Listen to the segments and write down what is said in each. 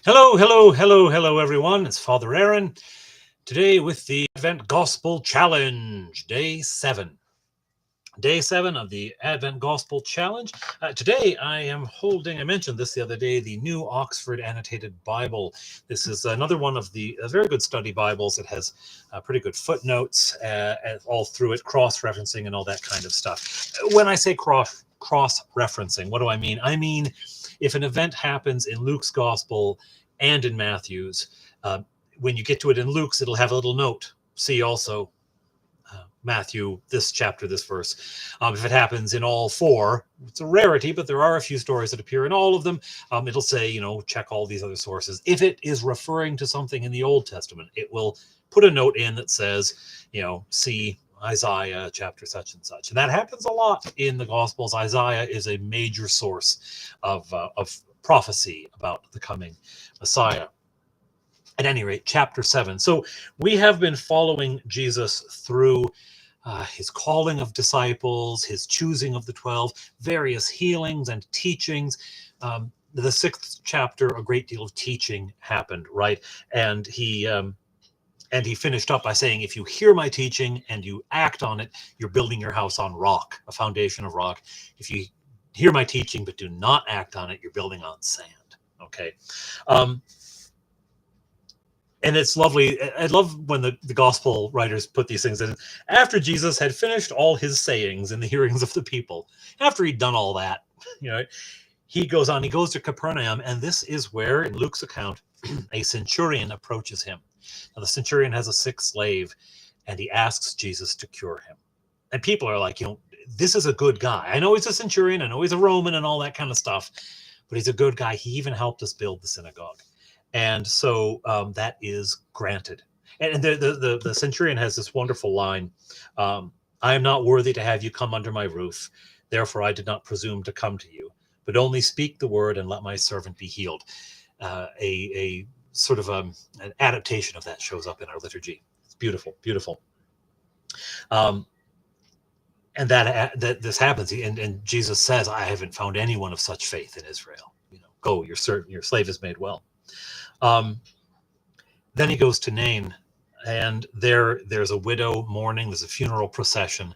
Hello, hello, hello, hello, everyone. It's Father Aaron. Today with the Advent Gospel Challenge, Day 7. Day 7 of the Advent Gospel Challenge. Today I am holding, I mentioned this the other day, the New Oxford Annotated Bible. This is another one of the very good study Bibles. It has pretty good footnotes all through it, cross-referencing and all that kind of stuff. When I say cross-referencing, what do I mean? I mean, if an event happens in Luke's Gospel and in Matthew's, when you get to it in Luke's, it'll have a little note. See also Matthew, this chapter, this verse. If it happens in all four, it's a rarity, but there are a few stories that appear in all of them. It'll say, check all these other sources. If it is referring to something in the Old Testament, it will put a note in that says, see Isaiah chapter such and such. And that happens a lot in the Gospels. Isaiah is a major source of prophecy about the coming Messiah. At any rate, chapter 7. So we have been following Jesus through his calling of disciples, his choosing of the 12, various healings and teachings. The 6th chapter, a great deal of teaching happened, right? And he finished up by saying, if you hear my teaching and you act on it, you're building your house on rock, a foundation of rock. If you hear my teaching but do not act on it, you're building on sand. Okay. And it's lovely. I love when the gospel writers put these things in. After Jesus had finished all his sayings in the hearings of the people, after he'd done all that, he goes on, he goes to Capernaum, and this is where, in Luke's account, a centurion approaches him. Now, the centurion has a sick slave, and he asks Jesus to cure him. And people are like, this is a good guy. I know he's a centurion, I know he's a Roman and all that kind of stuff, but he's a good guy. He even helped us build the synagogue. And so that is granted. And the centurion has this wonderful line, I am not worthy to have you come under my roof. Therefore, I did not presume to come to you, but only speak the word and let my servant be healed. A sort of an adaptation of that shows up in our liturgy. It's beautiful, beautiful. And that this happens. And Jesus says, I haven't found anyone of such faith in Israel. Go, your slave is made well. Then he goes to Nain, and there's a widow mourning. There's a funeral procession,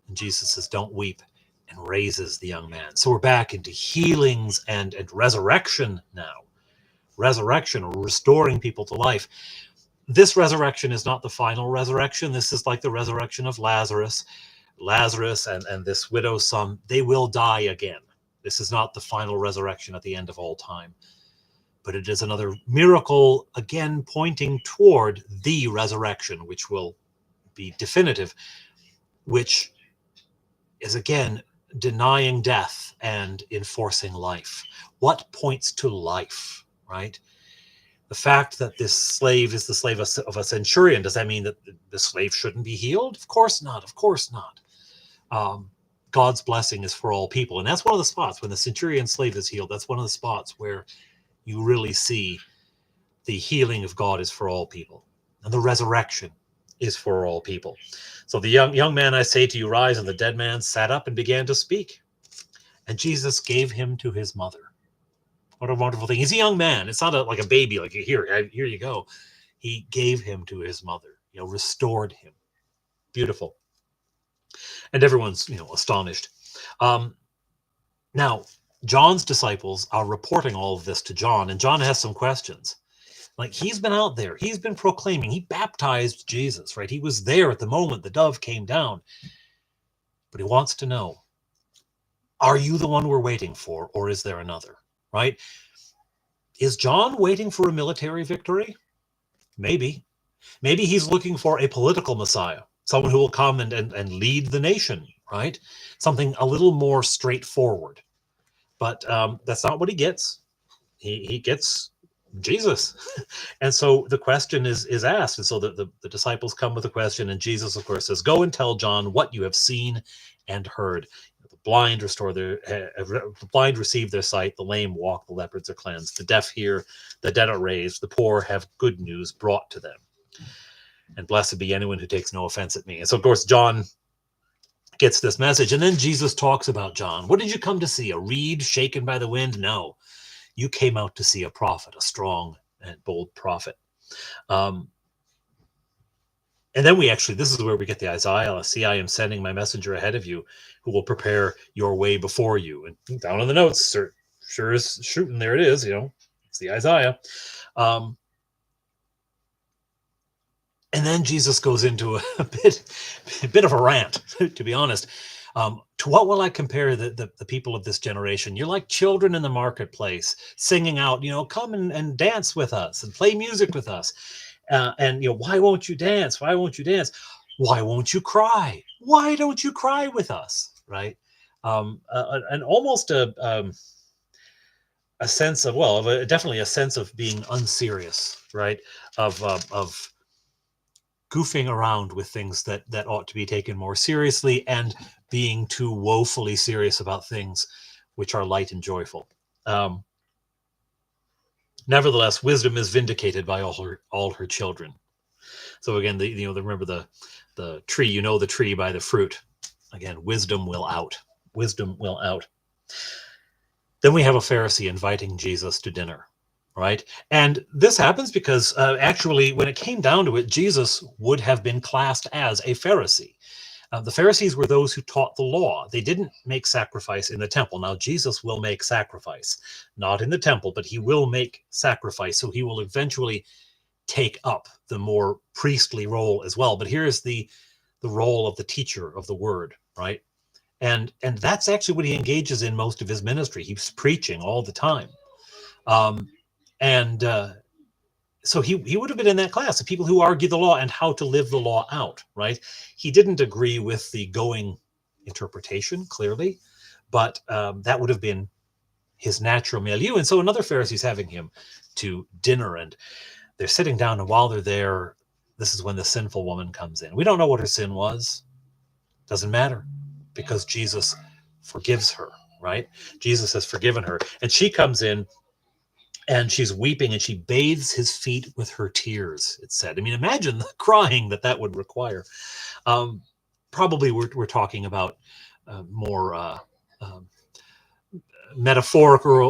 and Jesus says, don't weep, and raises the young man. So we're back into healings and resurrection now. Resurrection, restoring people to life. This resurrection is not the final resurrection. This is like the resurrection of Lazarus. Lazarus and this widow's son, they will die again. This is not the final resurrection at the end of all time. But it is another miracle, again, pointing toward the resurrection, which will be definitive, which is, again, denying death and enforcing life. What points to life, right? The fact that this slave is the slave of a centurion, does that mean that the slave shouldn't be healed? Of course not. Of course not. God's blessing is for all people. And that's one of the spots when the centurion slave is healed. That's one of the spots where you really see the healing of God is for all people, and the resurrection is for all people. So the young man, I say to you, rise, and the dead man sat up and began to speak. And Jesus gave him to his mother. What a wonderful thing. He's a young man. It's not like a baby, like here you go. He gave him to his mother, restored him. Beautiful. And everyone's, astonished. Now, John's disciples are reporting all of this to John, and John has some questions. Like, he's been out there, he's been proclaiming, he baptized Jesus, right? He was there at the moment the dove came down. But he wants to know, are you the one we're waiting for, or is there another, right? Is John waiting for a military victory? Maybe. Maybe he's looking for a political Messiah, someone who will come and lead the nation, right? Something a little more straightforward. But that's not what he gets. He gets Jesus. And so the question is asked. And so the disciples come with a question. And Jesus, of course, says, go and tell John what you have seen and heard. The blind receive their sight. The lame walk. The leopards are cleansed. The deaf hear. The dead are raised. The poor have good news brought to them. And blessed be anyone who takes no offense at me. And so, of course, John gets this message. And then Jesus talks about John. What did you come to see? A reed shaken by the wind? No. You came out to see a prophet, a strong and bold prophet. And then this is where we get the Isaiah. See, I am sending my messenger ahead of you who will prepare your way before you. And down in the notes, sure is shooting. There it is. It's the Isaiah. And then Jesus goes into a bit of a rant, to be honest. To what will I compare the people of this generation? You're like children in the marketplace, singing out, come and dance with us and play music with us. And why won't you dance? Why won't you dance? Why won't you cry? Why don't you cry with us? Right? And almost a sense of, definitely a sense of being unserious, right? Of goofing around with things that ought to be taken more seriously, and being too woefully serious about things which are light and joyful. Nevertheless, wisdom is vindicated by all her children. So again, remember the tree. The tree by the fruit. Again, wisdom will out. Wisdom will out. Then we have a Pharisee inviting Jesus to dinner, right? And this happens because actually, when it came down to it, Jesus would have been classed as a Pharisee. The Pharisees were those who taught the law. They didn't make sacrifice in the temple. Now, Jesus will make sacrifice, not in the temple, but he will make sacrifice. So he will eventually take up the more priestly role as well. But here's the role of the teacher of the word, right? And that's actually what he engages in most of his ministry. He's preaching all the time. So he would have been in that class of people who argue the law and how to live the law out, right? He didn't agree with the going interpretation, clearly, but that would have been his natural milieu. And so another Pharisee's having him to dinner, and they're sitting down, and while they're there, this is when the sinful woman comes in. We don't know what her sin was. Doesn't matter, because Jesus forgives her, right? Jesus has forgiven her. And she comes in, and she's weeping, and she bathes his feet with her tears, it said. I mean, imagine the crying that would require. Probably we're talking about more metaphorical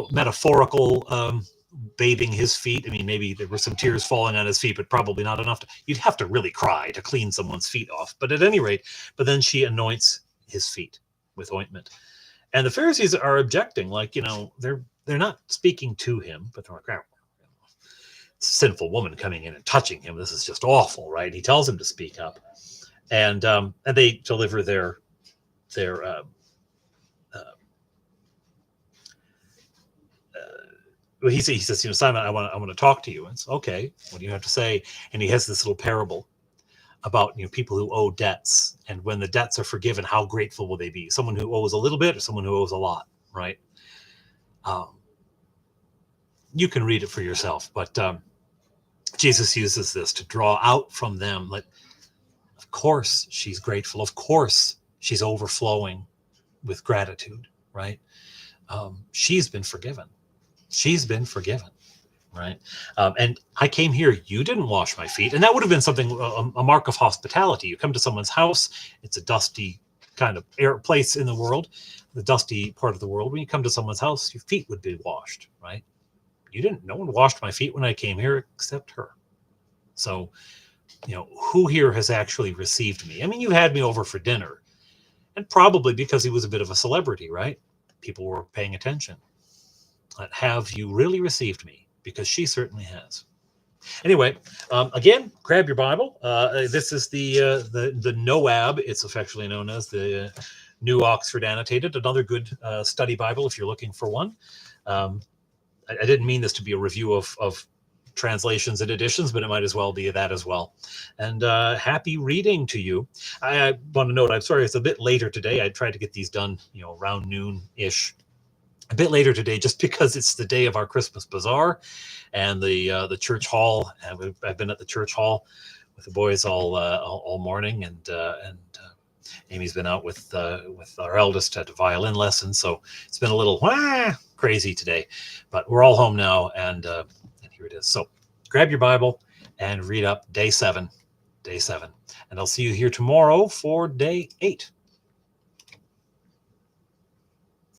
bathing his feet. I mean, maybe there were some tears falling on his feet, but probably not enough. You'd have to really cry to clean someone's feet off. But at any rate, then she anoints his feet with ointment. And the Pharisees are objecting, like, they're not speaking to him, but they're like, sinful woman coming in and touching him. This is just awful, right? He tells him to speak up, and they deliver their he says, Simon, I want to talk to you. And it's okay. What do you have to say? And he has this little parable about people who owe debts, and when the debts are forgiven, how grateful will they be? Someone who owes a little bit or someone who owes a lot, right? You can read it for yourself, but Jesus uses this to draw out from them, like, of course she's grateful, of course she's overflowing with gratitude, right? She's been forgiven, right? And I came here, you didn't wash my feet. And that would have been something, a mark of hospitality. You come to someone's house, it's a dusty kind of place in the world, the dusty part of the world. When you come to someone's house, your feet would be washed, right? No one washed my feet when I came here except her. So, who here has actually received me? I mean, you had me over for dinner, and probably because he was a bit of a celebrity, right? People were paying attention. But have you really received me? Because she certainly has. Anyway, again, grab your Bible. This is the NOAB. It's affectionately known as the New Oxford Annotated. Another good study Bible if you're looking for one. I didn't mean this to be a review of translations and editions, but it might as well be that as well. And happy reading to you. I want to note, I'm sorry, it's a bit later today. I tried to get these done, around noon-ish. A bit later today, just because it's the day of our Christmas bazaar and the church hall. I've been at the church hall with the boys all morning, and Amy's been out with our eldest at a violin lesson, so it's been a little crazy today. But we're all home now, and here it is. So grab your Bible and read up day 7, and I'll see you here tomorrow for day 8.